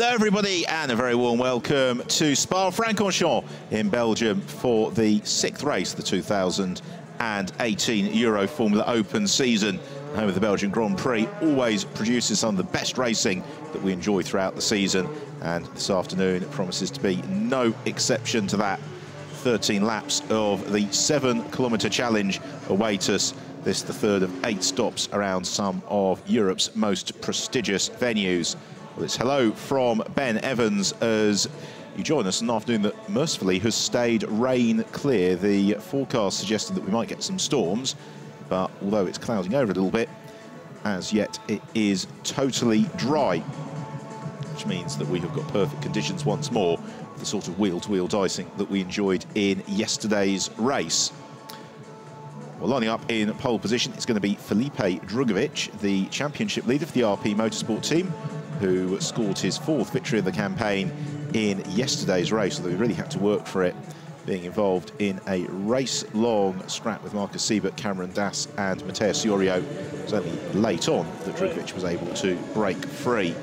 Hello everybody and a very warm welcome to SPA-FRANCORCHAMPS in Belgium for the 6th race of the 2018 Euroformula Open season. Home of the Belgian Grand Prix always produces some of the best racing that we enjoy throughout the season, and this afternoon it promises to be no exception to that. 13 laps of the 7-kilometre challenge await us. This is the third of 8 stops around some of Europe's most prestigious venues. Well, it's hello from Ben Evans as you join us an afternoon that mercifully has stayed rain clear. The forecast suggested that we might get some storms, but although it's clouding over a little bit, as yet it is totally dry, which means that we have got perfect conditions once more, the sort of wheel-to-wheel dicing that we enjoyed in yesterday's race. Well, lining up in pole position, it's going to be Felipe Drugovich, the championship leader for the RP Motorsport team, who scored his 4th victory of the campaign in yesterday's race, although he really had to work for it, being involved in a race-long scrap with Marcus Siebert, Cameron Das and Matthias Iorio. It was only late on that Drugovich was able to break free.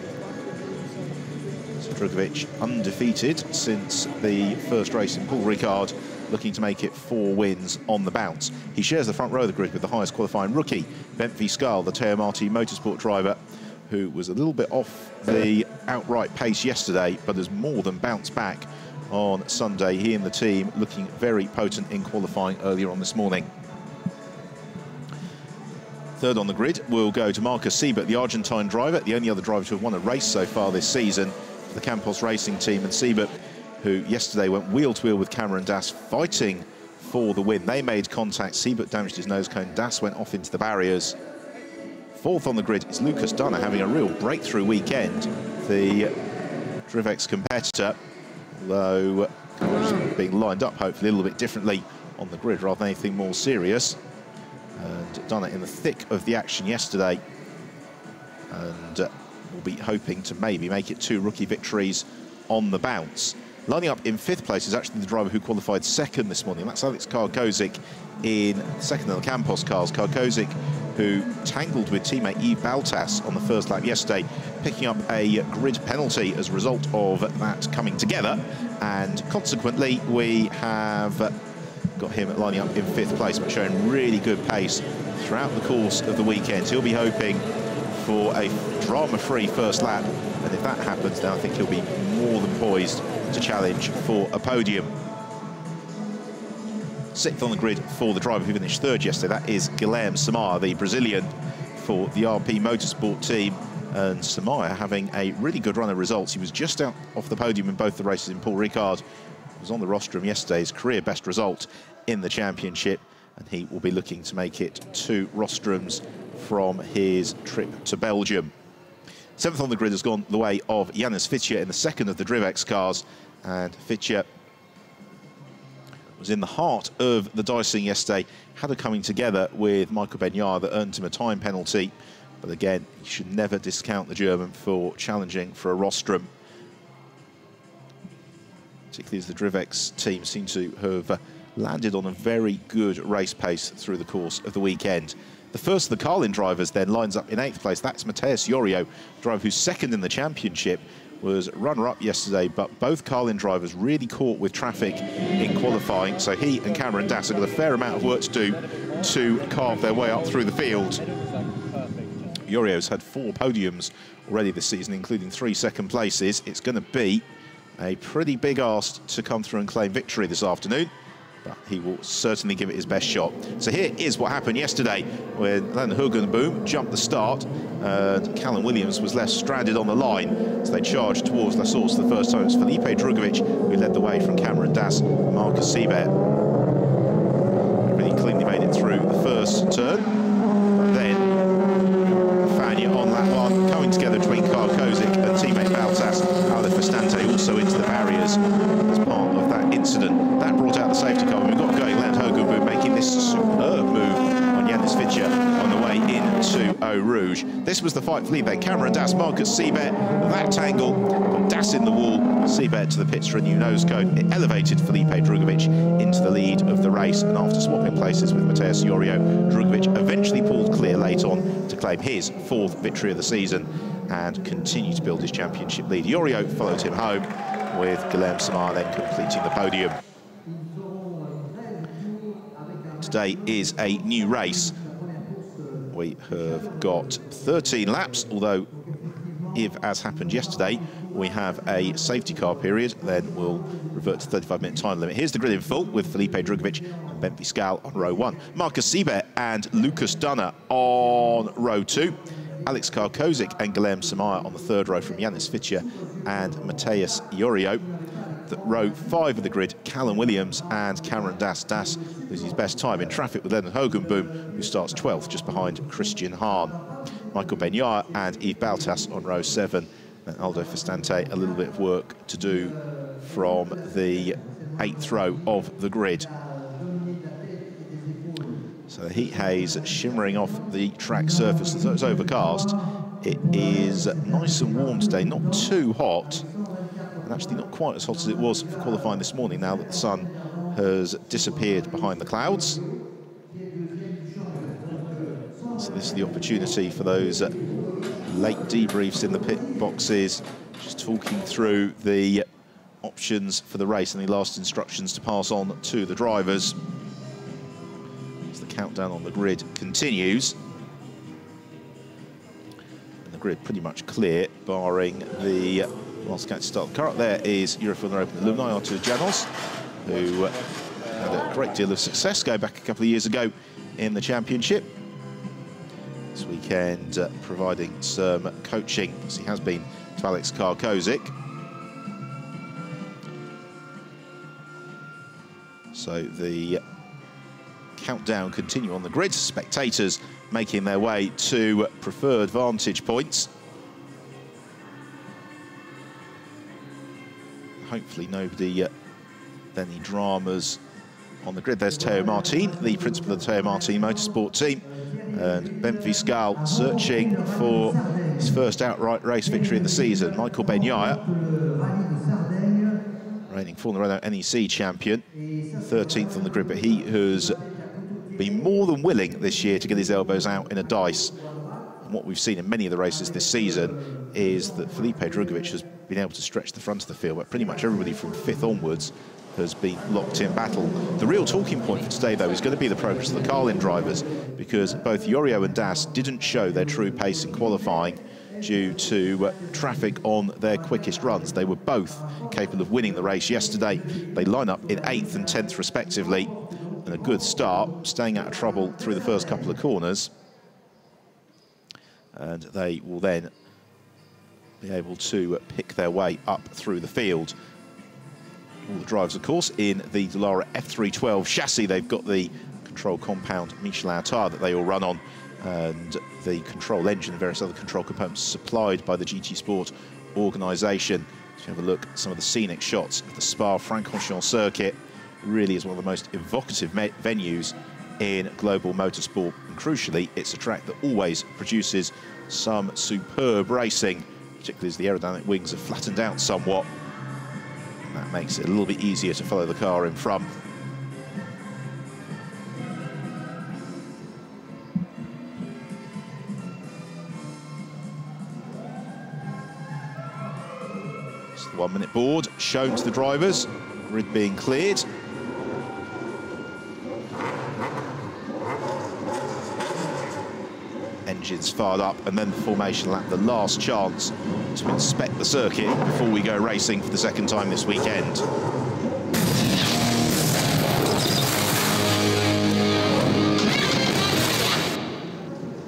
So Drugovich undefeated since the first race in Paul Ricard, looking to make it 4 wins on the bounce. He shares the front row of the grid with the highest qualifying rookie, Bentley Scarl, the Teo Marti Motorsport driver, who was a little bit off the outright pace yesterday, but has more than bounced back on Sunday. He and the team looking very potent in qualifying earlier on this morning. Third on the grid will go to Marcus Siebert, the Argentine driver, the only other driver to have won a race so far this season for the Campos Racing team. And Siebert, who yesterday went wheel-to-wheel with Cameron Das, fighting for the win. They made contact. Siebert damaged his nose cone. Das went off into the barriers. Fourth on the grid is Lucas Dunner, having a real breakthrough weekend. The Drivex competitor, although being lined up hopefully a little bit differently on the grid rather than anything more serious. And Dunner in the thick of the action yesterday, and will be hoping to maybe make it 2 rookie victories on the bounce. Lining up in 5th place is actually the driver who qualified 2nd this morning. That's Alex Karkozik in 2nd of the Campos cars. Karkozik, who tangled with teammate Yves Baltas on the first lap yesterday, picking up a grid penalty as a result of that coming together. And consequently, we have got him lining up in 5th place, but showing really good pace throughout the course of the weekend. He'll be hoping for a drama-free first lap, and if that happens, then I think he'll be more than poised to challenge for a podium. 6th on the grid for the driver who finished 3rd yesterday. That is Guilherme Samar, the Brazilian for the RP Motorsport team. And Samar having a really good run of results. He was just out off the podium in both the races in Paul Ricard. He was on the rostrum yesterday, his career best result in the championship. And he will be looking to make it 2 rostrums from his trip to Belgium. 7th on the grid has gone the way of Janis Fitje in the 2nd of the Drivex cars. And Fitje was in the heart of the dicing yesterday, had a coming together with Michael Benyar that earned him a time penalty. But again, you should never discount the German for challenging for a rostrum, particularly as the Drivex team seem to have landed on a very good race pace through the course of the weekend. The first of the Carlin drivers then lines up in 8th place. That's Matthias Iorio, driver who's 2nd in the championship, was runner-up yesterday, but both Carlin drivers really caught with traffic in qualifying, so he and Cameron Das have got a fair amount of work to do to carve their way up through the field. Iorio's had 4 podiums already this season, including 3 second places. It's going to be a pretty big ask to come through and claim victory this afternoon, but he will certainly give it his best shot. So here is what happened yesterday when Len Hugenboom jumped the start and Callum Williams was left stranded on the line. So they charged towards La Source the first time. It was Felipe Drugovich who led the way from Cameron Das and Marcus Siebert. Really cleanly made it through the first turn. But then Fania on lap 1, coming together between Karkozik and teammate Baltas. Alef Estante also into the barriers as part of that incident. That brought out the safety car, and we've got going Len Hugenboom making this superb move on Janis Fitje on the way into Eau Rouge. This was the fight for lead then. Cameron Das, Marcus Siebert, that tangle, got Das in the wall, Siebert to the pits for a new nose cone. It elevated Felipe Drugovich into the lead of the race, and after swapping places with Matthias Iorio, Drugovich eventually pulled clear late on to claim his 4th victory of the season and continue to build his championship lead. Yorio followed him home, with Guilherme Samar then completing the podium. Today is a new race. We have got 13 laps, although if, as happened yesterday, we have a safety car period, then we'll revert to 35-minute time limit. Here's the grid in full with Felipe Drugovich and Ben Fiscal on row 1. Marcus Seibert and Lucas Dunner on row 2. Alex Karkozik and Guilherme Samar on the 3rd row from Yanis Fitcher and Mateus Yorio. Row 5 of the grid, Callum Williams and Cameron Das. Das loses his best time in traffic with Leonard Hogenboom, who starts 12th, just behind Christian Hahn. Michael Benyar and Yves Baltas on row 7. And Aldo Festante, a little bit of work to do from the 8th row of the grid. So the heat haze shimmering off the track surface, although it's overcast. It is nice and warm today, not too hot, and actually not quite as hot as it was for qualifying this morning, now that the sun has disappeared behind the clouds. So this is the opportunity for those late debriefs in the pit boxes, just talking through the options for the race and the last instructions to pass on to the drivers. As the countdown on the grid continues. And the grid pretty much clear, barring the last catch to start the car. Up there is Euroformula Open alumni Artur Janos, who had a great deal of success going back a couple of years ago in the championship. This weekend providing some coaching, as he has been, to Alex Karkozik. So the countdown continue on the grid. Spectators making their way to preferred vantage points. Hopefully nobody any dramas on the grid. There's Teo Martin, the principal of the Teo Martin Motorsport team, and Ben Fiscal searching for his first outright race victory in the season. Michael Benyar, reigning Formula Renault NEC champion, 13th on the grid, but he has been more than willing this year to get his elbows out in a dice. And what we've seen in many of the races this season is that Felipe Drugovich has been able to stretch the front of the field, but pretty much everybody from 5th onwards has been locked in battle. The real talking point for today, though, is going to be the progress of the Carlin drivers, because both Yorio and Das didn't show their true pace in qualifying due to traffic on their quickest runs. They were both capable of winning the race yesterday. They line up in 8th and 10th respectively, and a good start, staying out of trouble through the first couple of corners. And they will then be able to pick their way up through the field. All the drivers, of course, in the Dallara F312 chassis. They've got the control compound Michelin tire that they all run on, and the control engine and various other control components supplied by the GT Sport organisation. So have a look at some of the scenic shots of the Spa-Francorchamps circuit. Really is one of the most evocative venues in global motorsport, and crucially, it's a track that always produces some superb racing, particularly as the aerodynamic wings have flattened out somewhat. That makes it a little bit easier to follow the car in front. It's the 1 minute board shown to the drivers, grid being cleared. Engines fired up, and then the formation lap, the last chance to inspect the circuit before we go racing for the second time this weekend.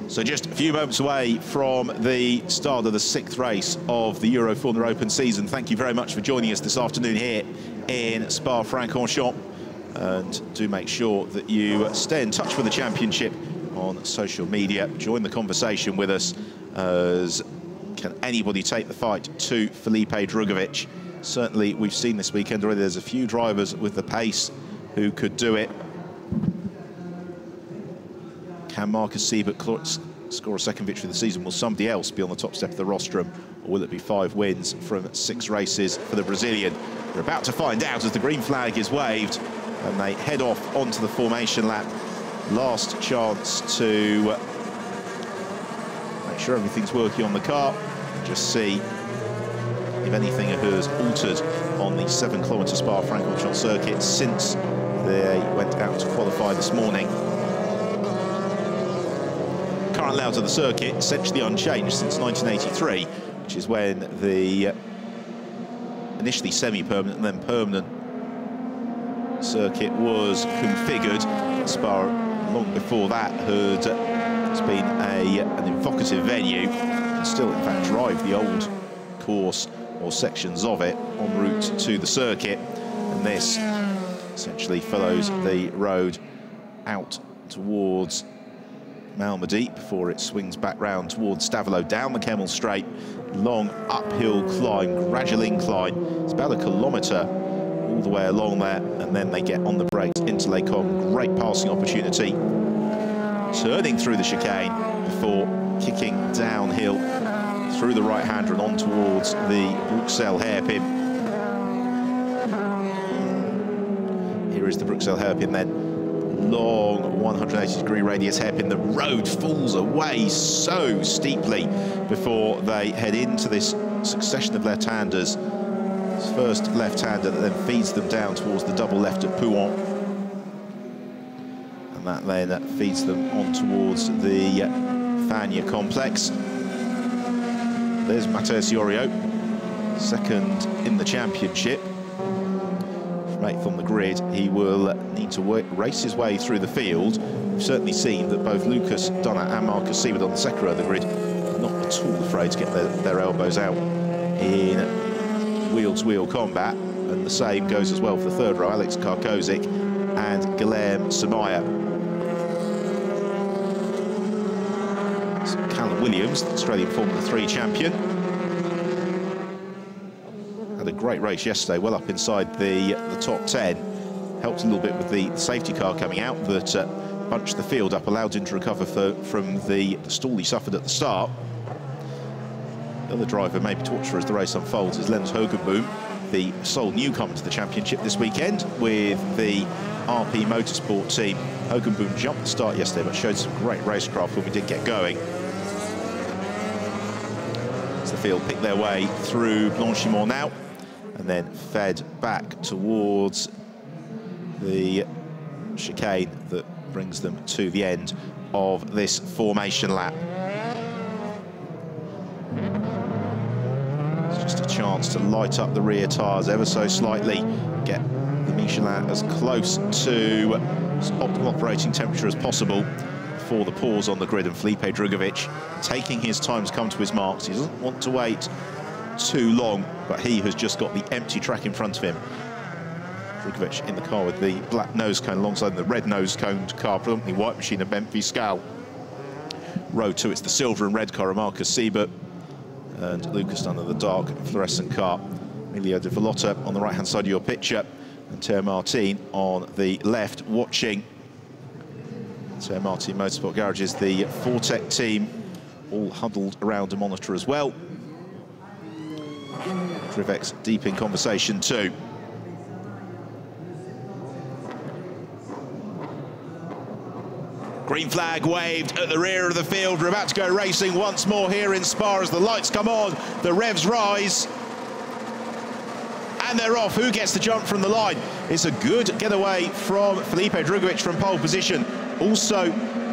So just a few moments away from the start of the 6th race of the Euroformula Open season. Thank you very much for joining us this afternoon here in Spa-Francorchamps, and do make sure that you stay in touch with the championship on social media. Join the conversation with us, as can anybody take the fight to Felipe Drugovich. Certainly we've seen this weekend already there's a few drivers with the pace who could do it. Can Marcus Seibert score a second victory of the season? Will somebody else be on the top step of the rostrum, or will it be 5 wins from 6 races for the Brazilian? We're about to find out as the green flag is waved and they head off onto the formation lap. Last chance to make sure everything's working on the car, just see if anything has altered on the 7-kilometre Spa-Francorchamps circuit since they went out to qualify this morning. Current layout of the circuit essentially unchanged since 1983, which is when the initially semi-permanent and then permanent circuit was configured. Spa, long before that, has been an evocative venue and still, in fact, drive the old course or sections of it en route to the circuit. And this essentially follows the road out towards Malmedy before it swings back round towards Stavelot, down the Kemmel Straight, long uphill climb, gradual incline. It's about 1 kilometre all the way along there, and then they get on the brakes into Les Combes. Great passing opportunity, turning through the chicane before kicking downhill through the right-hander and on towards the Bruxelles hairpin. Here is the Bruxelles hairpin then. Long 180-degree radius hairpin. The road falls away so steeply before they head into this succession of left-handers. First left-hander that then feeds them down towards the double left at Pouhon. And that then feeds them on towards the Fagnes complex. There's Matheus Iorio, second in the championship. From 8th on the grid, he will need to race his way through the field. We've certainly seen that both Lucas Donner and Marcus Siebert on the second row of the grid are not at all afraid to get their elbows out in wheel-to-wheel combat, and the same goes as well for the third row, Alex Karkozik and Guilherme Samaya. So Callum Williams, the Australian Formula 3 champion, had a great race yesterday, well up inside the top 10. Helped a little bit with the safety car coming out that bunched the field up, allowed him to recover from the stall he suffered at the start. The other driver maybe to watch for as the race unfolds is Lens Hogenboom, the sole newcomer to the championship this weekend with the RP Motorsport team. Hogenboom jumped the start yesterday but showed some great racecraft when we did get going. As the field pick their way through Blanchimont now and then fed back towards the chicane that brings them to the end of this formation lap. Just a chance to light up the rear tyres ever so slightly, get the Michelin as close to optimal operating temperature as possible before the pause on the grid. And Felipe Drugovich taking his time to come to his marks. He doesn't want to wait too long, but he has just got the empty track in front of him. Drugovich in the car with the black nose cone alongside the red nose coned car, predominantly white machine of Benfica. Row 2, it's the silver and red car of Marcus Siebert, and Lucas Donner, the dark fluorescent car. Emilio de Vallota on the right-hand side of your picture, and Thierry Martin on the left, watching. Thierry Martin Motorsport Garages, the Fortec team, all huddled around a monitor as well. Krivex deep in conversation too. Green flag waved at the rear of the field. We're about to go racing once more here in Spa as the lights come on, the revs rise, and they're off. Who gets the jump from the line? It's a good getaway from Felipe Drugovich from pole position. Also,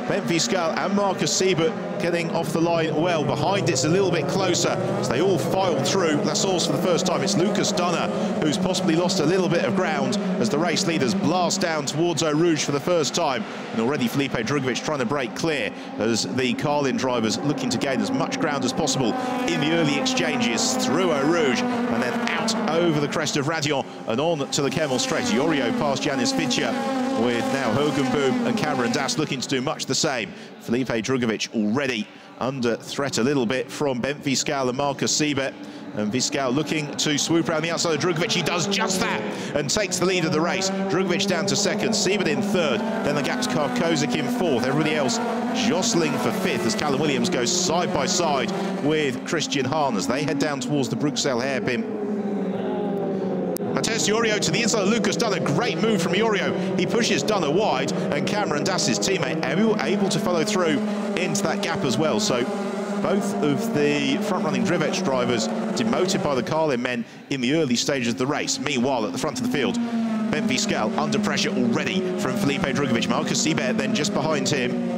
Benfica and Marcus Siebert getting off the line well. Behind it's a little bit closer as they all file through. That's also for the first time. It's Lucas Donner who's possibly lost a little bit of ground as the race leaders blast down towards Eau Rouge for the first time. And already Felipe Drugovich trying to break clear as the Carlin drivers looking to gain as much ground as possible in the early exchanges through Eau Rouge and then out over the crest of Radion and on to the Kemmel Straight. Iorio past Janis Fitcher, with now Hogenboom and Cameron Das looking to do much the same. Felipe Drugovich already under threat a little bit from Bent Viscal and Marcus Siebert. And Viscal looking to swoop around the outside of Drugovich. He does just that and takes the lead of the race. Drugovich down to second, Siebert in third. Then the gap to Karkozik in fourth. Everybody else jostling for fifth as Callum Williams goes side by side with Christian Hahn as they head down towards the Bruxelles hairpin. Matheus Iorio to the inside of Lucas Donner. Great move from Iorio. He pushes Donner wide, and Cameron Das, his teammate, able to follow through into that gap as well. So both of the front-running Drivex drivers demoted by the Carlin men in the early stages of the race. Meanwhile, at the front of the field, Ben Viscal under pressure already from Felipe Drugovich. Marcus Seibert then just behind him,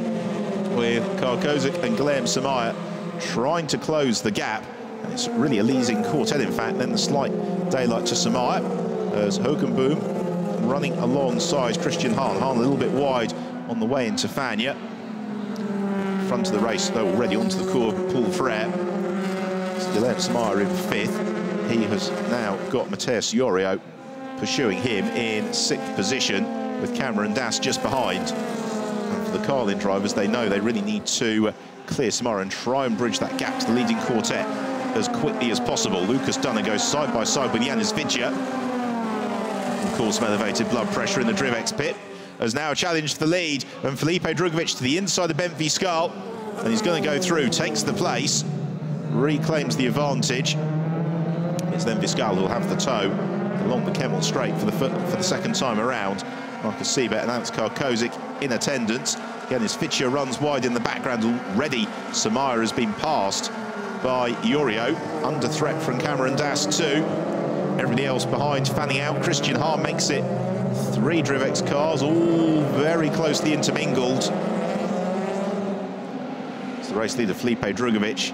with Karl Kozik and Guillaume Samaya trying to close the gap. And it's really a leading quartet, in fact. Then the slight daylight to Samaya as Hogenboom running alongside Christian Hahn. Hahn a little bit wide on the way into Fagnes. Front of the race, though, already onto the Cours Paul Frere. It's Guillaume Samaya in 5th. He has now got Mateus Iorio pursuing him in 6th position, with Cameron Dass just behind. And for the Carlin drivers, they know they really need to clear Samara and try and bridge that gap to the leading quartet as quickly as possible. Lucas Dunner goes side by side with Janis Vidja. Of course, some elevated blood pressure in the Drivex pit, has now challenged the lead, and Felipe Drugovich to the inside of Ben Viscal, and he's going to go through, takes the place, reclaims the advantage. It's then Viscal who'll have the tow along the Kemmel Straight for the second time around. Marcus Seibert and Alex Karl Kozik in attendance. Again, his Fitcher runs wide in the background already. Samaya has been passed by Iorio, under threat from Cameron Dass too. Everybody else behind fanning out. Christian Hahn makes it 3 Drivex cars, all very closely intermingled. It's the race leader, Felipe Drugovich,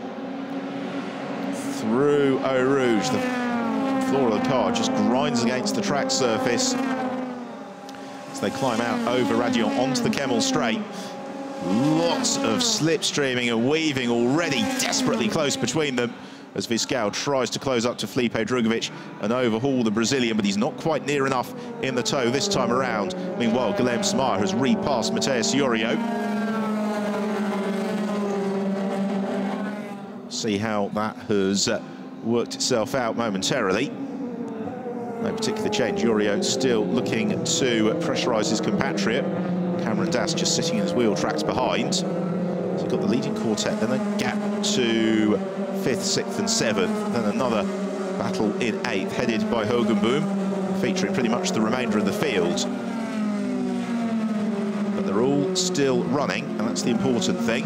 through Eau Rouge. The floor of the car just grinds against the track surface as they climb out over Radion onto the Kemmel Straight. Lots of slipstreaming and weaving already desperately close between them as Viscal tries to close up to Felipe Drugovich and overhaul the Brazilian, but he's not quite near enough in the tow this time around. Meanwhile, Guillaume Samaya has repassed Mateus Iorio. See how that has worked itself out momentarily. No particular change. Iorio still looking to pressurise his compatriot. Cameron Dass just sitting in his wheel tracks behind. So you've got the leading quartet, then a gap to 5th, 6th and 7th, then another battle in 8th, headed by Hogenboom, featuring pretty much the remainder of the field. But they're all still running, and that's the important thing.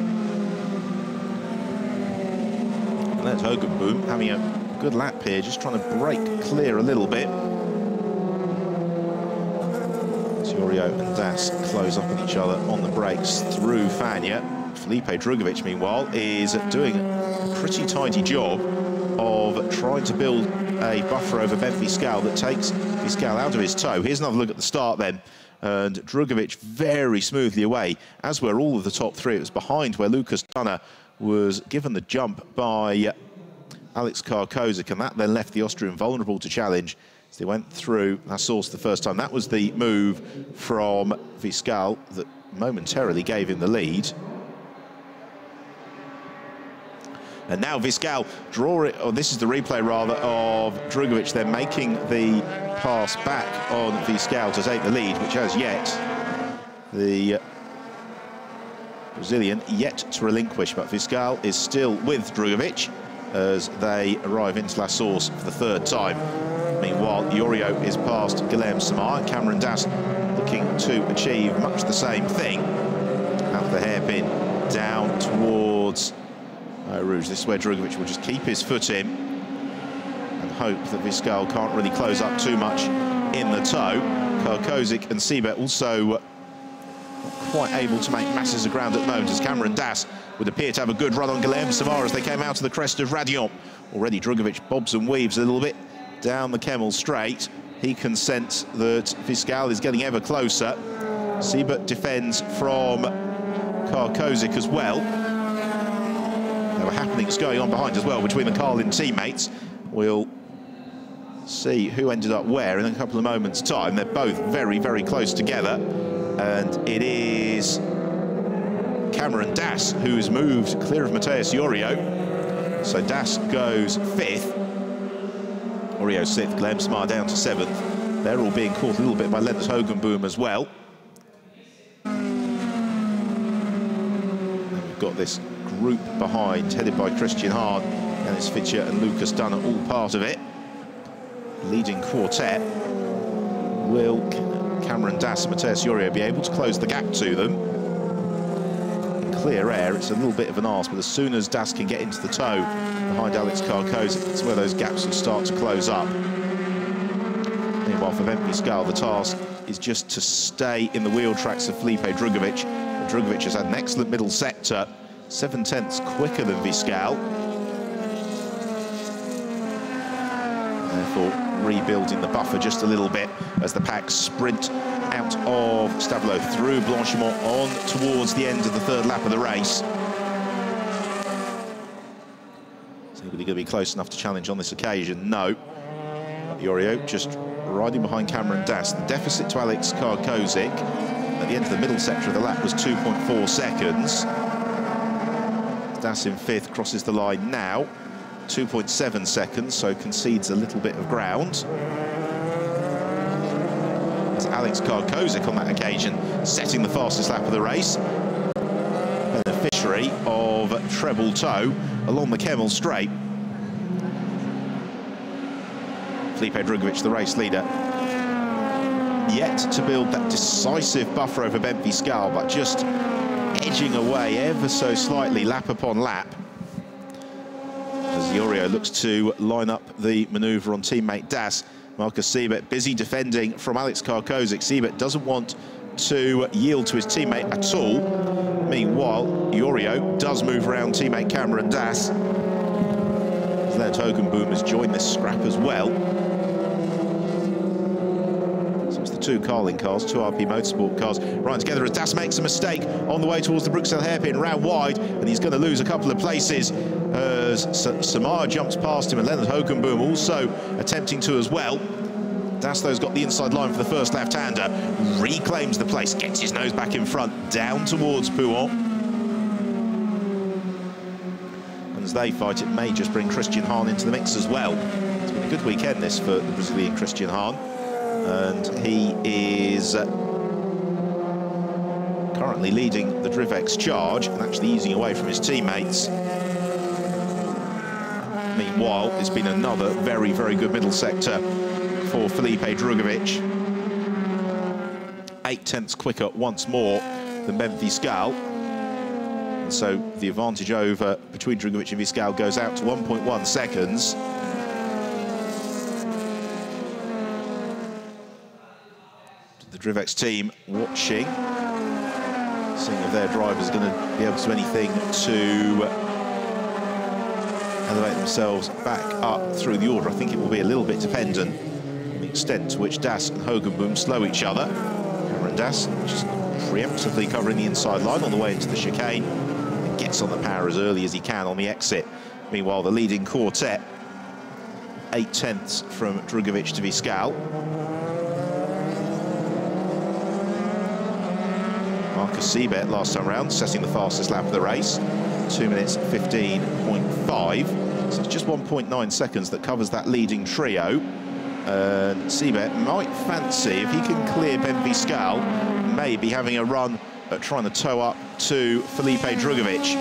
And there's Hogenboom having a good lap here, just trying to break clear a little bit. Iorio and Dass close up on each other on the brakes through Fagnes. Felipe Drugovich, meanwhile, is doing a pretty tidy job of trying to build a buffer over Ben Viscal that takes Viscal out of his tow. Here's another look at the start then, and Drugovich very smoothly away, as were all of the top 3. It was behind where Lucas Dunner was given the jump by Alex Karl Kozik, and that then left the Austrian vulnerable to challenge. They went through La Source the first time. That was the move from Viscal that momentarily gave him the lead. And now Viscal this is the replay rather of Drugovich then making the pass back on Viscal to take the lead, which as yet the Brazilian yet to relinquish, but Viscal is still with Drugovich as they arrive into La Source for the 3rd time. Meanwhile, Iorio is past Guillaume Samaya. Cameron Dass looking to achieve much the same thing. Out the hairpin, down towards Eau Rouge. This is where Drugovich will just keep his foot in and hope that Viscal can't really close up too much in the tow. Karl Kozik and Seibert also not quite able to make masses of ground at the moment, as Cameron Dass would appear to have a good run on Guillaume Samaya as they came out of the crest of Radion. Already Drugovich bobs and weaves a little bit down the Kemmel Straight. He can sense that Viscal is getting ever closer. Seibert defends from Karl Kozik as well. There were happenings going on behind as well between the Carlin teammates. We'll see who ended up where in a couple of moments' time. They're both very, very close together. And it is Cameron Dass who's moved clear of Mateus Iorio. So Dass goes 5th. Iorio 6th, Guillaume Samaya down to 7th. They're all being caught a little bit by Lennart Hogenboom as well. And we've got this group behind, headed by Christian Hahn, Janis Vidja and Lucas Dunner, all part of it. Leading quartet. Will Cameron Dass and Mateus Iorio be able to close the gap to them? clear air. It's a little bit of an arse, but as soon as Das can get into the toe behind Alex Karkozic, that's where those gaps will start to close up. Meanwhile, for Ben Viscal, the task is just to stay in the wheel tracks of Felipe Drugovich. Drugovich has had an excellent middle sector, 7/10 quicker than Viscal. Therefore, rebuilding the buffer just a little bit as the pack sprint out of Stavelot through Blanchimont on towards the end of the third lap of the race. Is anybody going to be close enough to challenge on this occasion? No. Yorio just riding behind Cameron Das. The deficit to Alex Karkozic at the end of the middle sector of the lap was 2.4 seconds. Das in fifth crosses the line now. 2.7 seconds, so concedes a little bit of ground. It's Alex Karkozic on that occasion setting the fastest lap of the race. Beneficiary of treble toe along the Kemmel straight. Felipe Drugovich, the race leader, yet to build that decisive buffer over Ben Viscal, but just edging away ever so slightly lap upon lap. As Yorio looks to line up the manoeuvre on teammate Das. Marcus Siebert busy defending from Alex Karkozic. Siebert doesn't want to yield to his teammate at all. Meanwhile, Yorio does move around teammate Cameron Das. Leonard Hogenboom has joined this scrap as well. So it's the two Carling cars, two RP Motorsport cars, riding together as Das makes a mistake on the way towards the Bruxelles hairpin, round wide, and he's going to lose a couple of places as Samar jumps past him, and Leonard Hogenboom also attempting to as well. Das, though's got the inside line for the first left-hander, reclaims the place, gets his nose back in front, down towards Pouhon. As they fight, it may just bring Christian Hahn into the mix as well. It's been a good weekend, this, for the Brazilian Christian Hahn. And he is currently leading the Drivex charge and actually easing away from his teammates. Meanwhile, it's been another very, very good middle sector for Felipe Drugovich. 8/10 quicker once more than Ben Viscal. And so the advantage over between Drugovich and Viscal goes out to 1.1 seconds. The Drivex team watching, seeing if their driver's going to be able to do anything to elevate themselves back up through the order. I think it will be a little bit dependent on the extent to which Das and Hogenboom slow each other. Cameron Das just preemptively covering the inside line on the way into the chicane. Gets on the power as early as he can on the exit. Meanwhile, the leading quartet, 8/10 from Drugovich to Viscal. Marcus Siebert last time round, setting the fastest lap of the race, 2 minutes 15.5. So it's just 1.9 seconds that covers that leading trio. And Siebert might fancy, if he can clear Ben Viscal, maybe having a run at trying to tow up to Felipe Drugovich.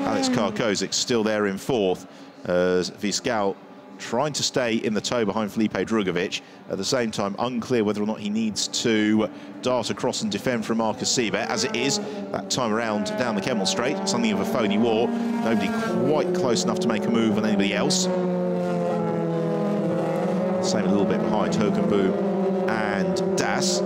Alex Karkozic still there in fourth, as Viscal trying to stay in the tow behind Felipe Drugovich. At the same time, unclear whether or not he needs to dart across and defend from Marcus Siebert. As it is, that time around down the Kemmel straight, something of a phony war. Nobody quite close enough to make a move on anybody else. Same a little bit behind Hogenboom and Das.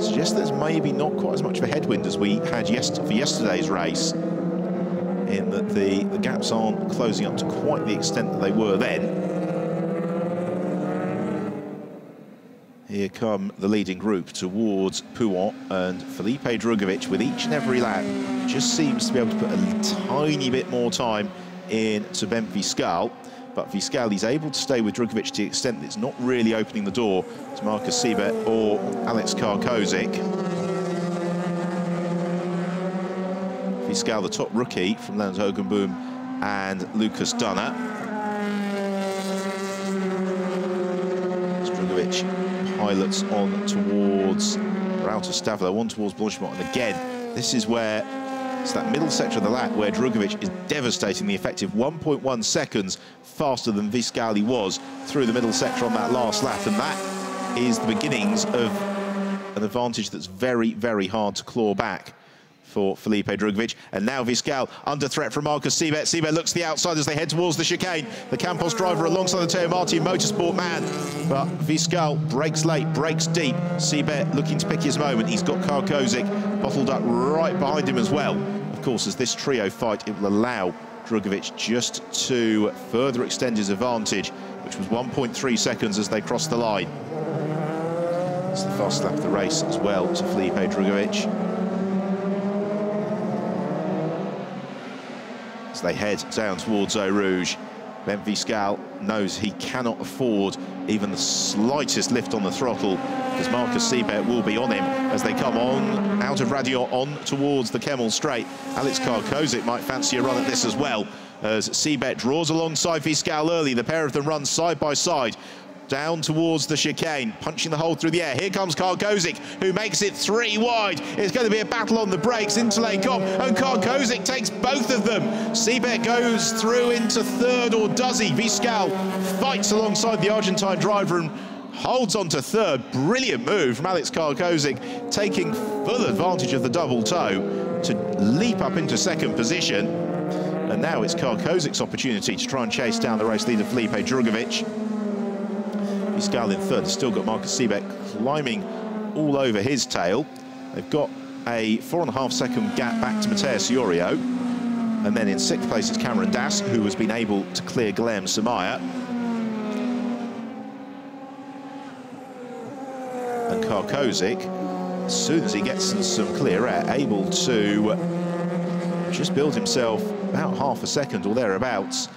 Suggests there's maybe not quite as much of a headwind as we had for yesterday's race, in that the gaps aren't closing up to quite the extent that they were then. Here come the leading group towards Pouhon, and Felipe Drugovich, with each and every lap, just seems to be able to put a tiny bit more time into Ben Viscal. But Viscal is able to stay with Drugovich to the extent that it's not really opening the door to Marcus Siebert or Alex Karkozic. Viscal, the top rookie from Leonard Hogenboom and Lucas Dunner. Drugovich pilots on towards Rauter Stavelot, one towards Blanchimont, and again, this is where it's that middle sector of the lap where Drugovich is devastatingly effective, 1.1 seconds faster than Viscal was through the middle sector on that last lap, and that is the beginnings of an advantage that's very, very hard to claw back for Felipe Drugovich. And now Viscal under threat from Marcus Seibert. Seibert looks to the outside as they head towards the chicane. The Campos driver alongside the Teo Martin motorsport man. But Viscal breaks late, breaks deep. Seibert looking to pick his moment. He's got Karkozik bottled up right behind him as well. Of course, as this trio fight, it will allow Drugovich just to further extend his advantage, which was 1.3 seconds as they crossed the line. It's the fast lap of the race as well to Felipe Drugovich. As they head down towards Eau Rouge, Ben Viscal knows he cannot afford even the slightest lift on the throttle, because Marcus Seibert will be on him as they come on out of Radion on towards the Kemmel Straight. Alex Karkozik might fancy a run at this as well, as Seibert draws alongside Viscal early. The pair of them run side by side down towards the chicane, punching the hole through the air. Here comes Karkozik, who makes it 3 wide. It's going to be a battle on the brakes into Les Combes, and Karkozik takes both of them. Seibert goes through into third, or does he? Viscal fights alongside the Argentine driver and holds on to third. Brilliant move from Alex Karkozik, taking full advantage of the double toe to leap up into second position. And now it's Karkozik's opportunity to try and chase down the race leader, Felipe Drugovich. Viscal in third. Has still got Marcus Seibert climbing all over his tail. They've got a 4.5 second gap back to Mateus Iorio. And then in sixth place it's Cameron Das, who has been able to clear Guilherme Samaya. And Karkozik, as soon as he gets some clear air, able to just build himself about half a second or thereabouts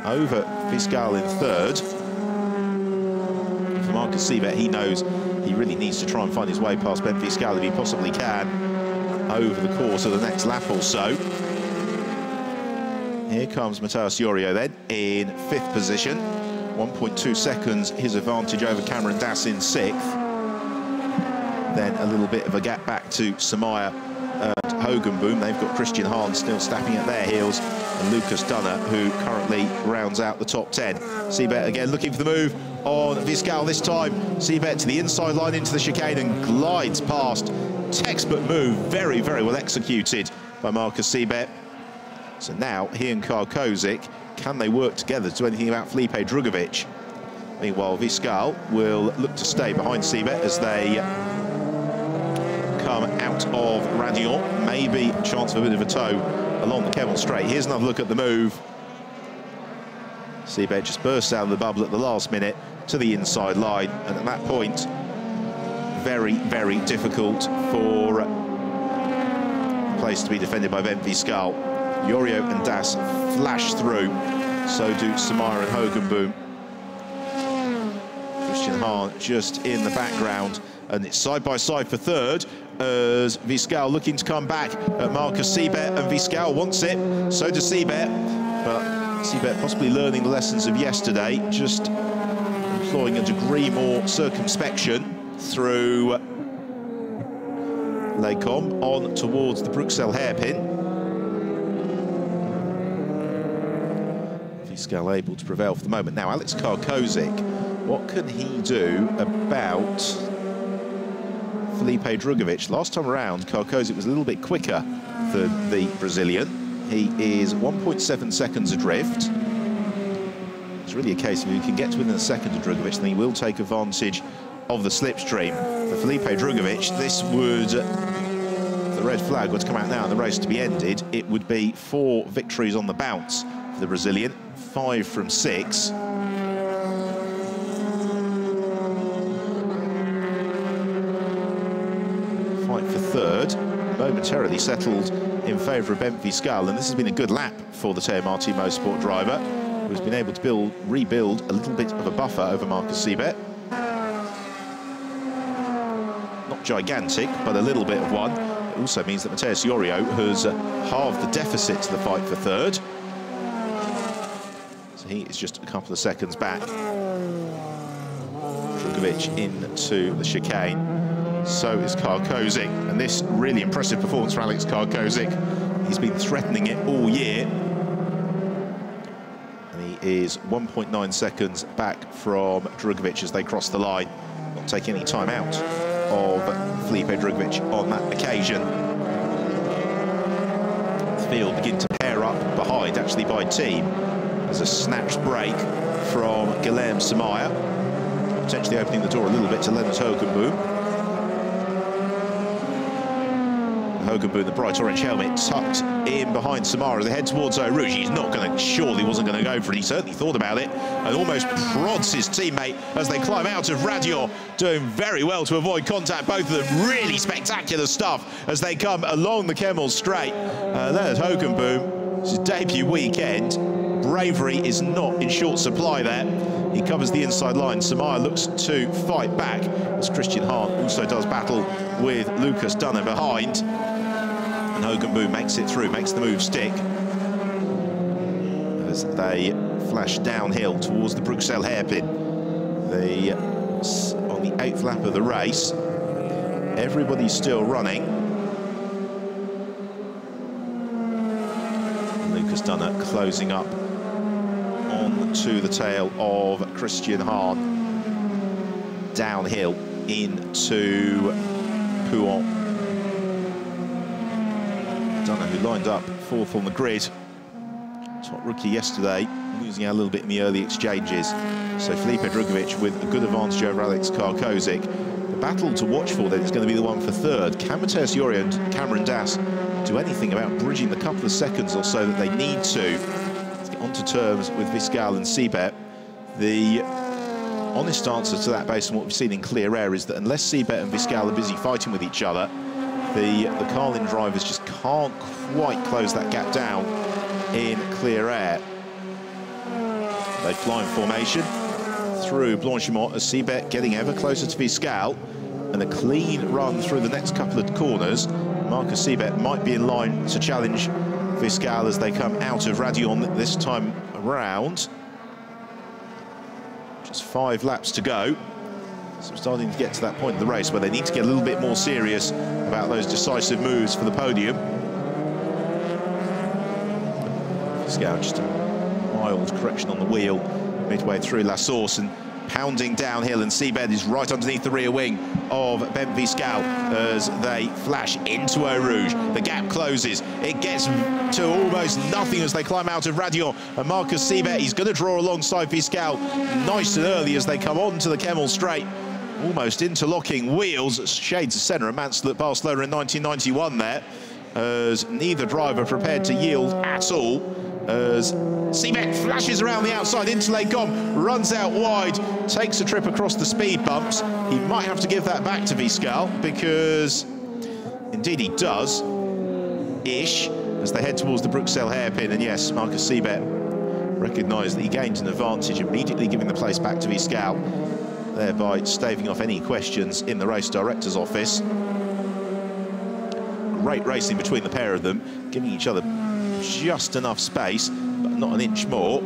over Viscal in third. For Marcus Seibert, he knows he really needs to try and find his way past Ben Viscal if he possibly can over the course of the next lap or so. Here comes Mateus Iorio then in fifth position. 1.2 seconds his advantage over Cameron Das in sixth. Then a little bit of a gap back to Samaya and Hogenboom. They've got Christian Hahn still snapping at their heels, and Lucas Dunner, who currently rounds out the top 10. Seibert again looking for the move on Viscal this time. Seibert to the inside line into the chicane and glides past. Textbook move, very, very well executed by Marcus Seibert. So now he and Karkozik, can they work together to do anything about Felipe Drugovich? Meanwhile, Viscal will look to stay behind Seibert as they come out of Radion. Maybe a chance of a bit of a tow along the Kemmel Straight. Here's another look at the move. Seibert just bursts out of the bubble at the last minute to the inside line, and at that point, very, very difficult for the place to be defended by Ben Viscal. Iorio and Das flash through, so do Samara and Hogenboom. Christian Hahn just in the background, and it's side by side for third as Viscal looking to come back at Marcus Seibert, and Viscal wants it, so does Seibert, but Seibert possibly learning the lessons of yesterday, just employing a degree more circumspection through Les Combes on towards the Bruxelles hairpin. Viscal able to prevail for the moment. Now Alex Karkozik, what can he do about Felipe Drugovich? Last time around, Karkozik was a little bit quicker than the Brazilian. He is 1.7 seconds adrift. It's really a case of if he can get to within a second of Drugovich, then he will take advantage of the slipstream. For Felipe Drugovich, this would, if the red flag were to come out now and the race to be ended, it would be 4 victories on the bounce for the Brazilian, 5 from 6. Fight for third, momentarily settled in favour of Ben Viscal, and this has been a good lap for the Teo Martin motorsport driver, who has been able to rebuild a little bit of a buffer over Marcus Seibert. Not gigantic, but a little bit of one. It also means that Mateus Iorio has halved the deficit to the fight for third. So he is just a couple of seconds back. Drugovich into the chicane. So is Karkozik, and this really impressive performance for Alex Karkozik. He's been threatening it all year. And he is 1.9 seconds back from Drugovich as they cross the line. Not taking any time out of Felipe Drugovich on that occasion. field begin to pair up behind, actually by team. There's a snatched break from Guilherme Samaya, potentially opening the door a little bit to Lennart Hogenboom. Hogenboom, the bright orange helmet, tucked in behind Samara as they head towards Eau Rouge. He's not going to, surely wasn't going to go for it. He certainly thought about it and almost prods his teammate as they climb out of Radion, doing very well to avoid contact. Both of them really spectacular stuff as they come along the Kemmel Straight. There's Hogenboom, it's his debut weekend. Bravery is not in short supply there. He covers the inside line. Samaya looks to fight back as Christian Hahn also does battle with Lucas Dunner behind. And Hogenboom makes it through, makes the move stick as they flash downhill towards the Bruxelles hairpin. On the 8th lap of the race, everybody's still running. Lucas Dunner closing up to the tail of Christian Hahn, downhill into Pouhon. Dunner, who lined up 4th on the grid, top rookie yesterday, losing out a little bit in the early exchanges. So Felipe Drugovich with a good advantage over Alex Karkozic. The battle to watch for then is going to be the one for 3rd. Can Matheus Jorio and Cameron Dass do anything about bridging the couple of seconds or so that they need to get onto terms with Viscal and Seibert? The honest answer to that, based on what we've seen in clear air, is that unless Seibert and Viscal are busy fighting with each other, the Carlin drivers just can't quite close that gap down in clear air. They fly in formation through Blanchimont as Seibert getting ever closer to Viscal, and a clean run through the next couple of corners. Marcus Seibert might be in line to challenge Viscal as they come out of Radion this time around. Just 5 laps to go. So we're starting to get to that point in the race where they need to get a little bit more serious about those decisive moves for the podium. Viscal, just a mild correction on the wheel midway through La Source and pounding downhill, and Seibert is right underneath the rear wing of Bent Viscal as they flash into Eau Rouge. The gap closes. It gets to almost nothing as they climb out of Radion, and Marcus Seibert, he's going to draw alongside Viscal nice and early as they come onto the Kemmel Straight. Almost interlocking wheels, shades of Senna and Mansell at Barcelona in 1991 there, as neither driver prepared to yield at all, as Seibert flashes around the outside into Les Combes, runs out wide, takes a trip across the speed bumps. He might have to give that back to Viscal, because indeed he does, ish, as they head towards the Bruxelles hairpin. And yes, Marcus Seibert recognised that he gained an advantage, immediately giving the place back to Viscal, thereby staving off any questions in the race director's office. Great racing between the pair of them, giving each other just enough space, but not an inch more.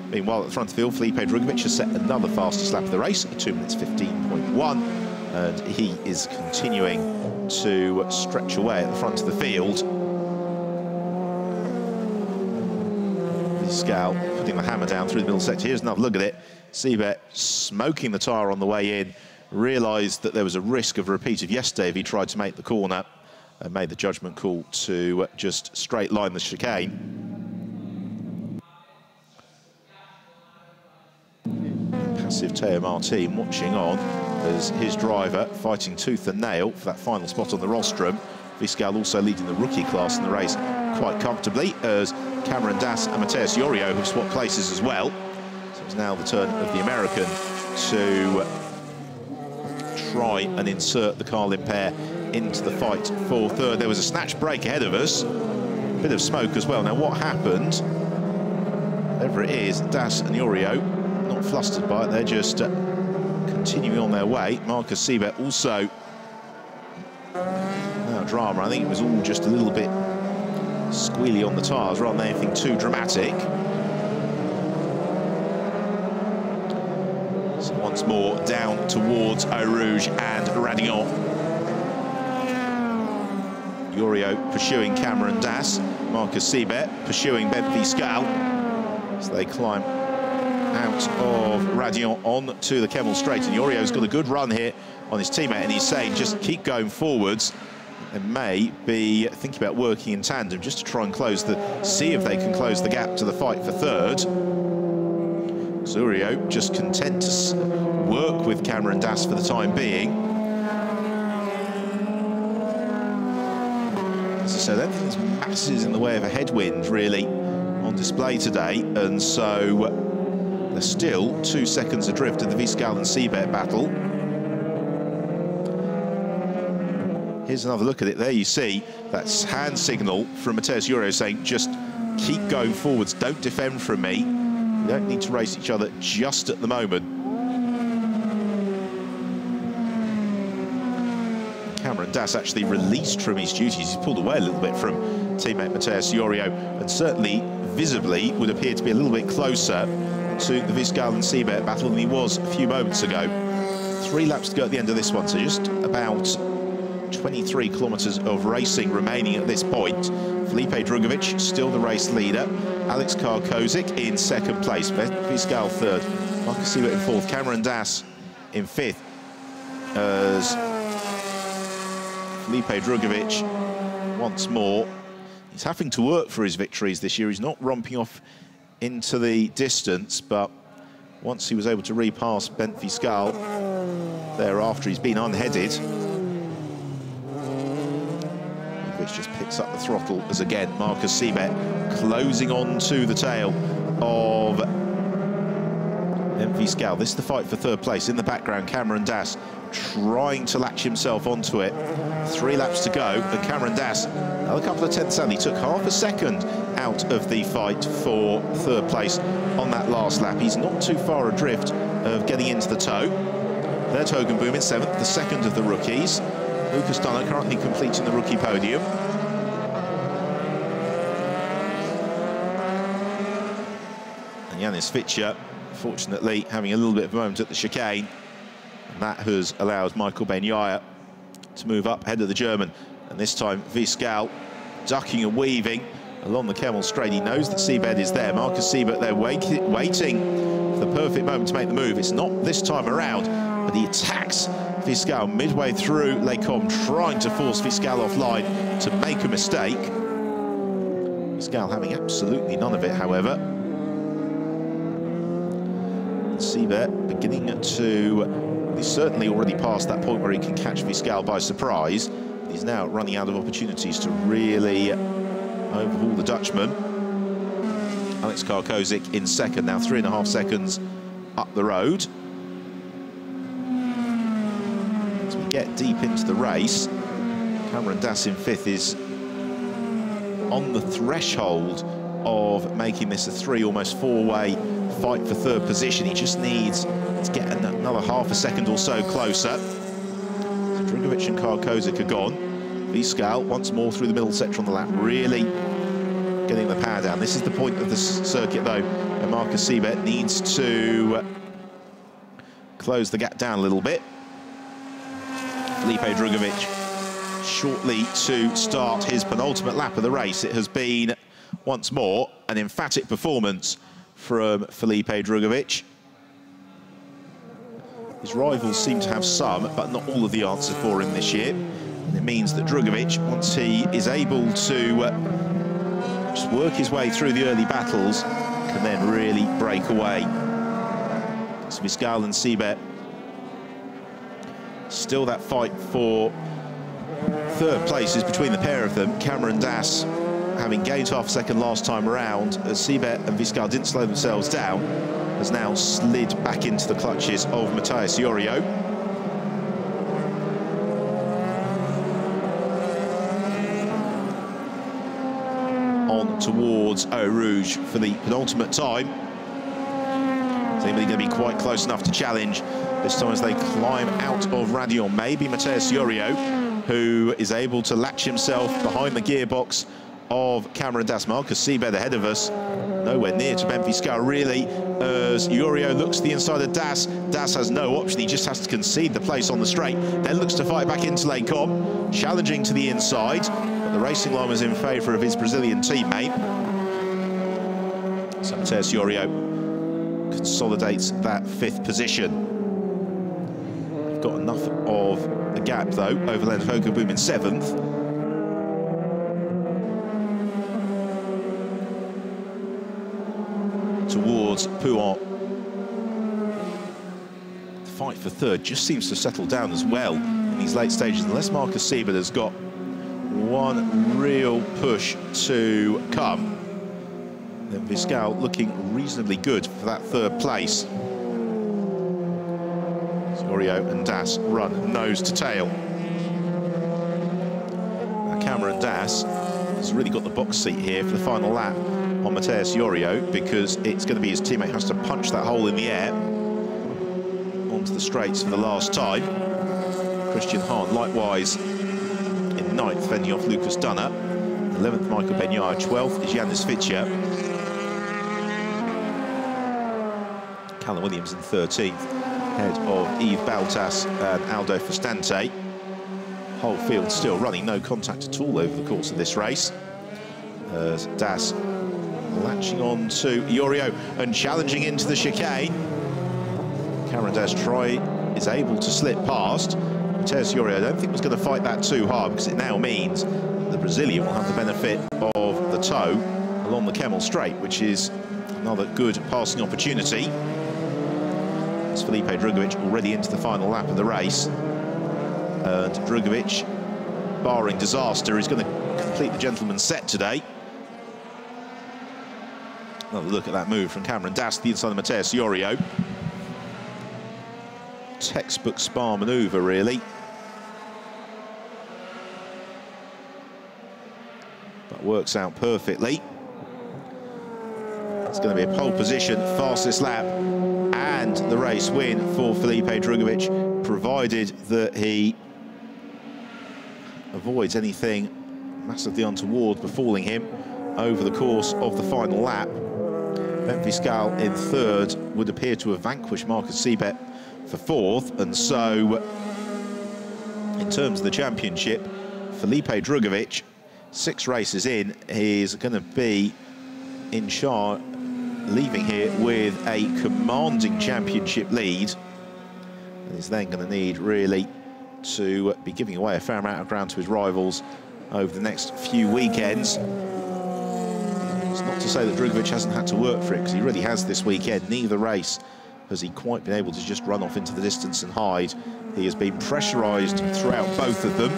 Meanwhile, at the front of the field, Felipe Drugovich has set another fastest lap of the race at 2 minutes 15.1, and he is continuing to stretch away at the front of the field. Viscal putting the hammer down through the middle sector. Here's another look at it. Seibert smoking the tyre on the way in, realised that there was a risk of a repeat of yesterday if he tried to make the corner, and made the judgment call to just straight line the chicane. Passive Teo Martin watching on as his driver fighting tooth and nail for that final spot on the rostrum. Viscal also leading the rookie class in the race quite comfortably, as Cameron Dass and Matheus Jorio have swapped places as well. So it's now the turn of the American to try and insert the Carlin pair into the fight for 3rd. There was a snatch break ahead of us, a bit of smoke as well. Now what happened, whatever it is, Das and Jorio not flustered by it, they're just continuing on their way. Marcus Seibert also, no drama, I think it was all just a little bit squealy on the tyres rather than anything too dramatic. So once more down towards Eau Rouge and Radion. Jorio pursuing Cameron Dass, Marcus Seibert pursuing Bent Viscal as they climb out of Radion on to the Kemmel Straight. And Jorio's got a good run here on his teammate, and he's saying just keep going forwards They may be thinking about working in tandem just to try and see if they can close the gap to the fight for third. Zurio just content to work with Cameron Das for the time being. As I said, I don't think there's masses in the way of a headwind really on display today, and so there's still 2 seconds adrift of the Viscal and Seabed battle. Here's another look at it. There you see that hand signal from Matheus Euro saying, just keep going forwards, don't defend from me. We don't need to race each other just at the moment. Cameron Das actually released from his duties. He's pulled away a little bit from teammate Matheus Euro, and certainly visibly would appear to be a little bit closer to the Viscal and Seabed battle than he was a few moments ago. 3 laps to go at the end of this one, so just about 23 kilometres of racing remaining at this point. Felipe Drugovich still the race leader. Alex Karkozic in 2nd place. Viscal 3rd. Marcus Siebert in 4th. Cameron Das in 5th. As Felipe Drugovich once more, he's having to work for his victories this year. He's not romping off into the distance, but once he was able to repass Bent Viscal, thereafter he's been unheaded. Which just picks up the throttle as again Marcus Siebert closing on to the tail of Bent Viscal. This is the fight for 3rd place. In the background, Cameron Das trying to latch himself onto it. 3 laps to go, and Cameron Das, another couple of tenths out. He took half a second out of the fight for 3rd place on that last lap. He's not too far adrift of getting into the tow. There's Hogan Boom in 7th, the 2nd of the rookies. Lucas Dunner currently completing the rookie podium. And Yanis Fitcher, fortunately, having a little bit of a moment at the chicane. And that has allowed Michael Benyaya to move up ahead of the German. And this time, Viscal ducking and weaving along the Kemmel straight. He knows that Seabed is there. Marcus Siebert there waiting for the perfect moment to make the move. It's not this time around, but he attacks Viscal midway through Les Combes, trying to force Viscal offline to make a mistake. Viscal having absolutely none of it, however. Siebert beginning to... He's certainly already past that point where he can catch Viscal by surprise. But he's now running out of opportunities to really overhaul the Dutchman. Alex Karkozic in 2nd, now 3.5 seconds up the road. As we get deep into the race, Cameron Das in 5th is on the threshold of making this a 3, almost 4-way fight for 3rd position. He just needs to get another half a second or so closer. So Drugovich and Karkozic are gone. Viscal once more through the middle sector on the lap, really getting the power down. This is the point of the circuit, though, where Marcus Siebert needs to close the gap down a little bit. Felipe Drugovich shortly to start his penultimate lap of the race. It has been, once more, an emphatic performance from Felipe Drugovich. His rivals seem to have some, but not all of the answers for him this year. And it means that Drugovich, once he is able to just work his way through the early battles, can then really break away. So Viscal and Siebert, still that fight for 3rd place is between the pair of them. Cameron Das, having gained half a second last time around, as Siebert and Viscal didn't slow themselves down, has now slid back into the clutches of Matheus Euro. On towards Eau Rouge for the penultimate time. Is anybody going to be quite close enough to challenge this time as they climb out of Radion? Maybe Matheus Euro, who is able to latch himself behind the gearbox of Cameron Das. Marcus Siebert ahead of us, nowhere near to Bent Viscal really, as Euro looks to the inside of Das. Das has no option, he just has to concede the place on the straight, then looks to fight back into Les Combes, challenging to the inside, but the racing line was in favour of his Brazilian teammate. So Matheus Euro consolidates that 5th position. They've got enough of a gap, though, over Leonard Hogenboom in 7th. Towards Pouhon. The fight for 3rd just seems to settle down as well in these late stages, unless Marcus Siebert has got one real push to come. Then Viscal looking reasonably good for that 3rd place. Iorio and Das run nose to tail. Now Cameron Das has really got the box seat here for the final lap on Matheus Iorio, because it's going to be his teammate who has to punch that hole in the air onto the straights for the last time. Christian Hahn likewise in 9th, fending off Lucas Dunner. 11th, Michael Benyard. 12th is Yanis Fitcher. Callum Williams in 13th, ahead of Yves Baltas and Aldo Fustante. Whole field still running, no contact at all over the course of this race. As Das latching on to Iorio and challenging into the chicane. Cameron Das is able to slip past. Matheus Iorio, I don't think was going to fight that too hard, because it now means the Brazilian will have the benefit of the toe along the Kemmel Straight, which is another good passing opportunity. It's Felipe Drugovich already into the final lap of the race. And Drugovich, barring disaster, is going to complete the gentleman's set today. Another look at that move from Cameron Das to the inside of Matheus Iorio. Textbook Spa manoeuvre, really. But works out perfectly. It's going to be a pole position, fastest lap, and the race win for Felipe Drugovich, provided that he avoids anything massively untoward befalling him over the course of the final lap. Ben Viscal in 3rd would appear to have vanquished Marcus Siebert for 4th, and so in terms of the championship, Felipe Drugovich, 6 races in, is going to be in charge, leaving here with a commanding championship lead, and is then going to need really to be giving away a fair amount of ground to his rivals over the next few weekends. It's not to say that Drugovich hasn't had to work for it, because he really has this weekend. Neither race has he quite been able to just run off into the distance and hide. He has been pressurised throughout both of them.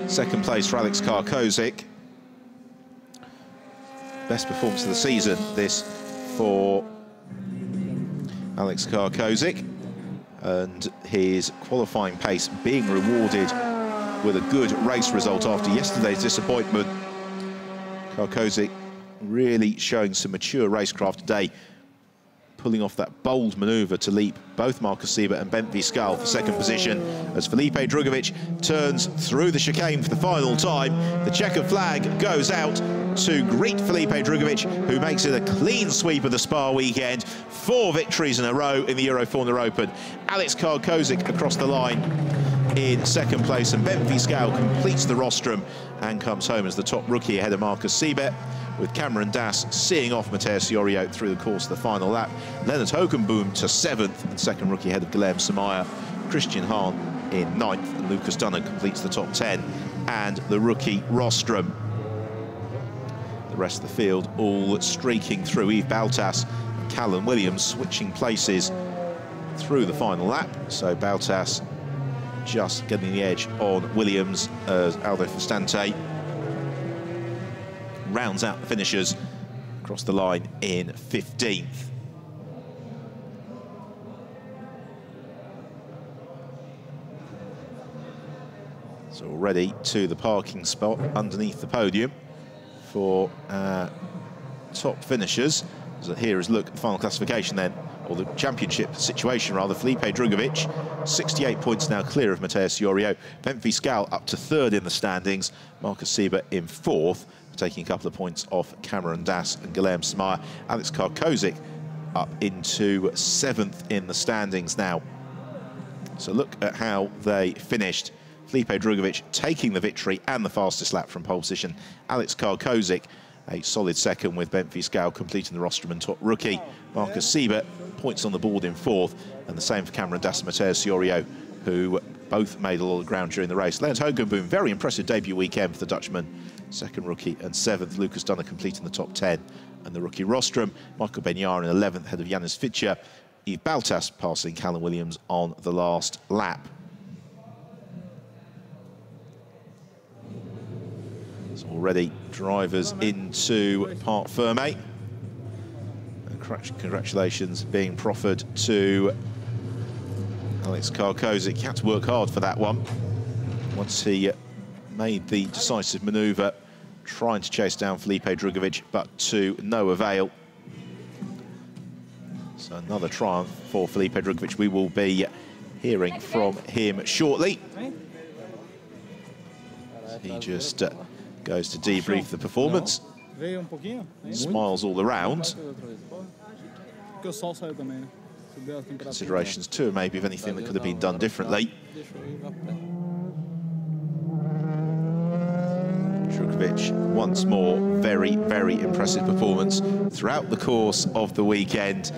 2nd place for Alex Karkozik. Best performance of the season, this for Alex Karkozik. And his qualifying pace being rewarded with a good race result after yesterday's disappointment. Karkozik really showing some mature racecraft today, pulling off that bold manoeuvre to leap both Marcus Siebert and Bent Viscal for 2nd position, as Felipe Drugovich turns through the chicane for the final time. The checkered flag goes out to greet Felipe Drugovich, who makes it a clean sweep of the Spa weekend. 4 victories in a row in the Euroformula Open. Alex Karkozik across the line in 2nd place, and Bent Viscal completes the rostrum and comes home as the top rookie ahead of Marcus Siebert, with Cameron Das seeing off Matheus Iorio through the course of the final lap. Leonard Hogenboom to 7th, and 2nd rookie ahead of Guilherme Samaya. Christian Hahn in 9th, and Lucas Dunner completes the top 10 and the rookie rostrum. The rest of the field all streaking through. Yves Baltas and Callum Williams switching places through the final lap. So Baltas just getting the edge on Williams as Aldo Fustante rounds out the finishers across the line in 15th. So already to the parking spot underneath the podium for top finishers. So here is a look at the final classification then, or the championship situation rather. Felipe Drugovich, 68 points now clear of Matheus Iorio. Bent Viscal up to 3rd in the standings. Marcus Siebert in 4th, taking a couple of points off Cameron Das and Guilherme Samaya. Alex Karkozik up into 7th in the standings now. So look at how they finished. Felipe Drugovich taking the victory and the fastest lap from pole position. Alex Karkozik a solid second, with Bentley-Scow completing the rostrum and top rookie. Marcus Siebert points on the board in fourth, and the same for Cameron Das, Matthias Siorio, who both made a lot of ground during the race. Leonard Hogenboom, very impressive debut weekend for the Dutchman. Second rookie and seventh. Lucas Dunner completing the top 10 and the rookie rostrum. Michael Benyar in 11th, ahead of Janis Fitcher. Yves Baltas passing Callum Williams on the last lap. So already drivers into Parc Fermé. Congratulations being proffered to Alex Karkozic. He had to work hard for that one. Once he made the decisive manoeuvre, trying to chase down Felipe Drugovich, but to no avail. So another triumph for Felipe Drugovich. We will be hearing from him shortly. He just goes to debrief the performance. Smiles all around. Considerations too, maybe, of anything that could have been done differently. Drugovich, once more, very, very impressive performance throughout the course of the weekend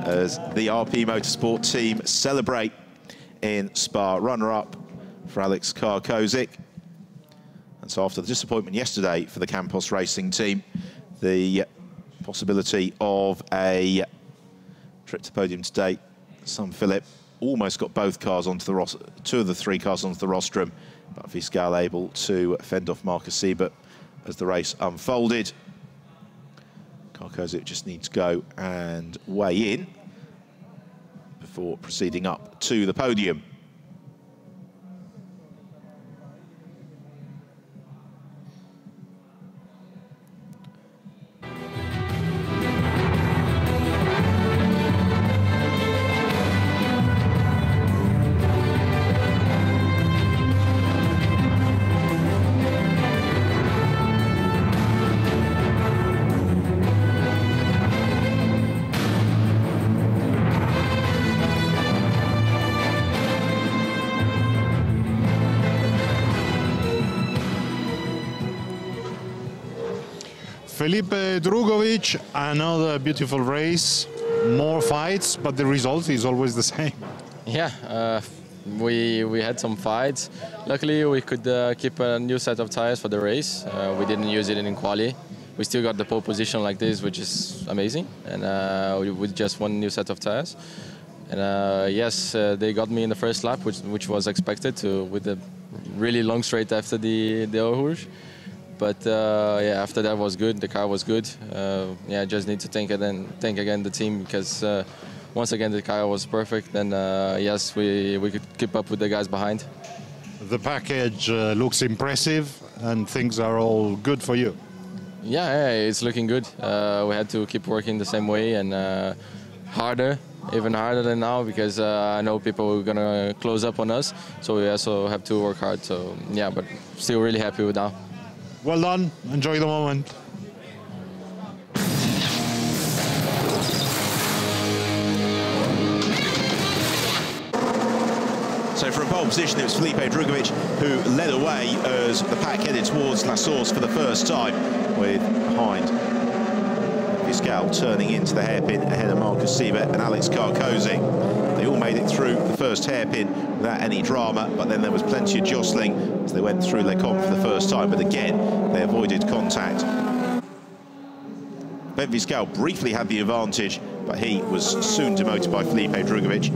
as the RP Motorsport team celebrate in Spa. Runner-up for Alex Karkozic. And so after the disappointment yesterday for the Campos Racing team, the possibility of a trip to podium today, Sam Philip almost got both cars onto the rostrum, two of the three cars onto the rostrum, but Viscal able to fend off Marcus Siebert as the race unfolded. Karkozic just needs to go and weigh in before proceeding up to the podium. Felipe Drugovich, another beautiful race, more fights, but the result is always the same. Yeah, we had some fights. Luckily, we could keep a new set of tires for the race. We didn't use it in quali. We still got the pole position like this, which is amazing. And with just one new set of tires. And yes, they got me in the first lap, which was expected with a really long straight after the Eau Rouge. But yeah, after that was good. The car was good. Yeah, I just need to thank again the team, because once again the car was perfect. And yes, we could keep up with the guys behind. The package looks impressive, and things are all good for you. Yeah, it's looking good. We had to keep working the same way and harder, even harder than now, because I know people are gonna close up on us. So we also have to work hard. So yeah, but still really happy with now. Well done. Enjoy the moment. So from pole position, it was Felipe Drugovich who led away as the pack headed towards La Source for the first time, with behind Viscal turning into the hairpin ahead of Marcus Siebert and Alex Karkozic. They all made it through the first hairpin without any drama, but then there was plenty of jostling as they went through Les Combes for the first time, but again, they avoided contact. Ben Viscal briefly had the advantage, but he was soon demoted by Felipe Drugovich.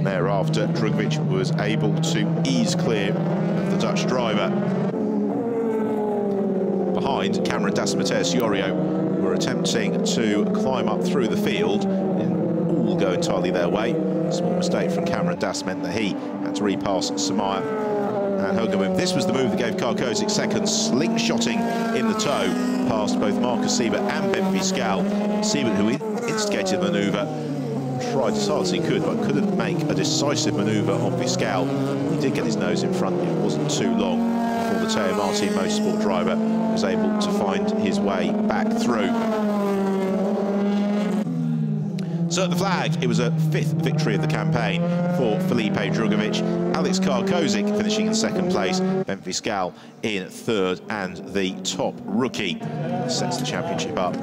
Thereafter, Drugovich was able to ease clear of the Dutch driver. Behind, Cameron Das and Matthias Siorio were attempting to climb up through the field, and all go entirely their way. Small mistake from Cameron Das meant that he had to repass Samaya and Hogenboom. This was the move that gave Karkozic second, slingshotting in the toe past both Marcus Siebert and Ben Viscal. Siebert, who instigated the manoeuvre, tried as hard as he could, but couldn't make a decisive manoeuvre on Viscal. He did get his nose in front. It wasn't too long before the Teo Martin Motorsport driver was able to find his way back through. So at the flag, it was a 5th victory of the campaign for Felipe Drugovich. Alex Karkozik finishing in 2nd place, Ben Fiscal in 3rd, and the top rookie sets the championship up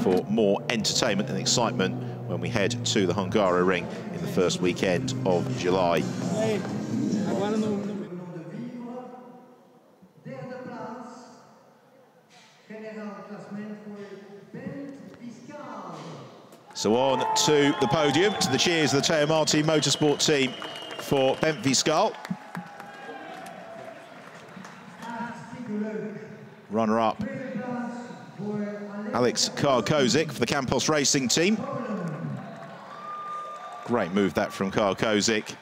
for more entertainment and excitement when we head to the Hungaroring in the first weekend of July. So on to the podium, to the cheers of the Teo Martin Motorsport team for Ben Fiscal. Runner-up, Alex Karkozik for the Campos Racing team. Great move that from Karkozik.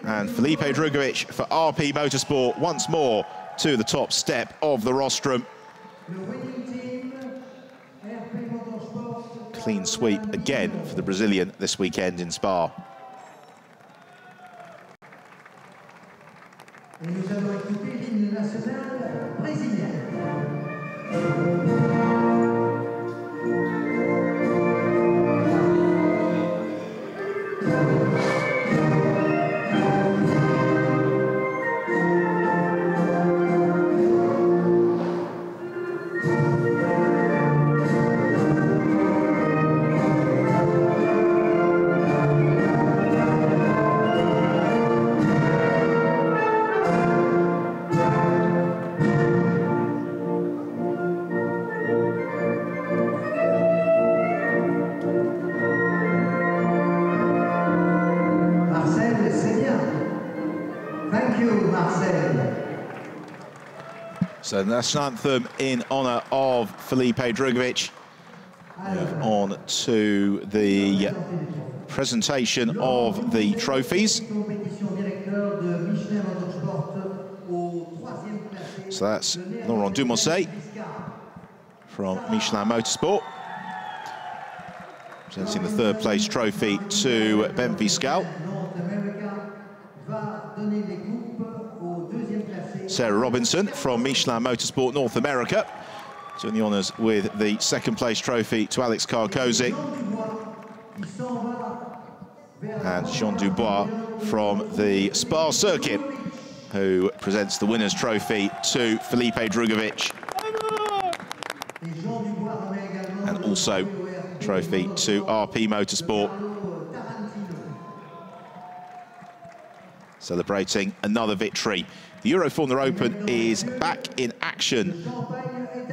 And Felipe Drugovich for RP Motorsport once more to the top step of the rostrum. Clean sweep again for the Brazilian this weekend in Spa. So the national anthem in honour of Felipe Drugovich. Move on to the presentation of the trophies. So that's Laurent Dumosset from Michelin Motorsport, presenting the 3rd place trophy to Ben Fiscal. Sarah Robinson from Michelin Motorsport North America, doing the honours with the 2nd place trophy to Alex Karkozik. And Jean Dubois from the Spa circuit, who presents the winner's trophy to Felipe Drugovich. And also trophy to RP Motorsport. Celebrating another victory. The Euroformula Open is back in action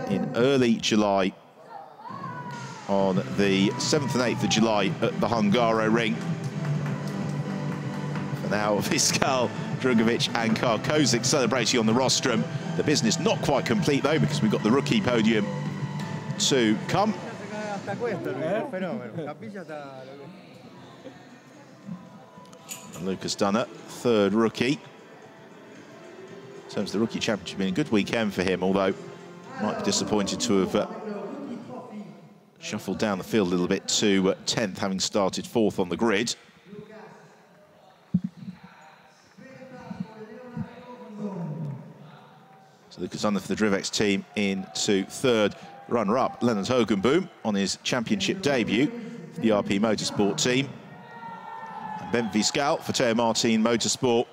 in early July, on the 7th and 8th of July at the Hungaroring. For now, Fiscal, Drugovich and Karkozik celebrating on the rostrum. The business not quite complete though, because we've got the rookie podium to come. And Lucas Dunnett, 3rd rookie. In terms of the rookie championship, been a good weekend for him, although might be disappointed to have shuffled down the field a little bit to 10th, having started 4th on the grid. So Lucas Dunnett for the Drivex team into 3rd. Runner-up, Leonard Hogenboom on his championship debut for the RP Motorsport team. And Ben Fiscal for Teo Martin Motorsport.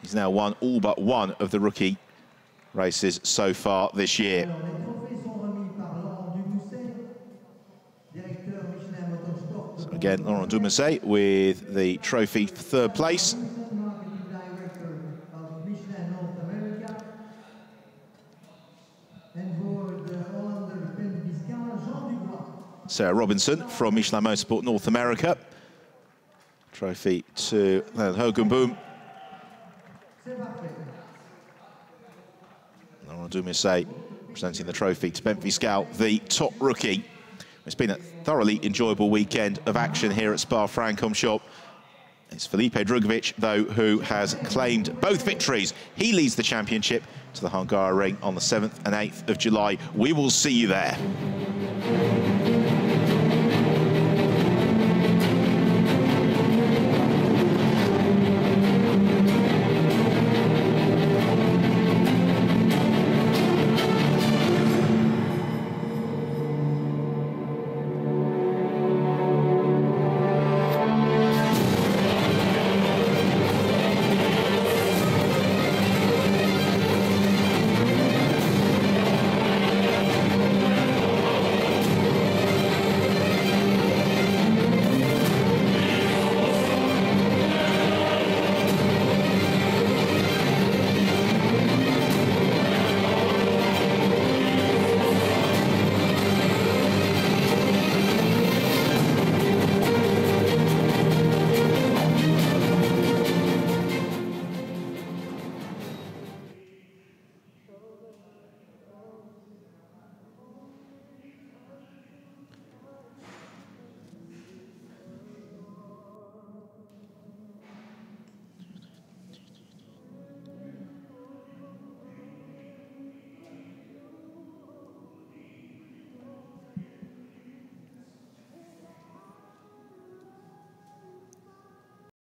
He's now won all but one of the rookie races so far this year. So again, Laurent Dumosset with the trophy for 3rd place. Sarah Robinson from Michelin Motorsport North America. Trophy to Leonard Hogenboom. Laurent Dumosset presenting the trophy to Ben Fiscal, the top rookie. It's been a thoroughly enjoyable weekend of action here at Spa-Francorchamps. It's Felipe Drugovich, though, who has claimed both victories. He leads the championship to the Hungaroring on the 7th and 8th of July. We will see you there.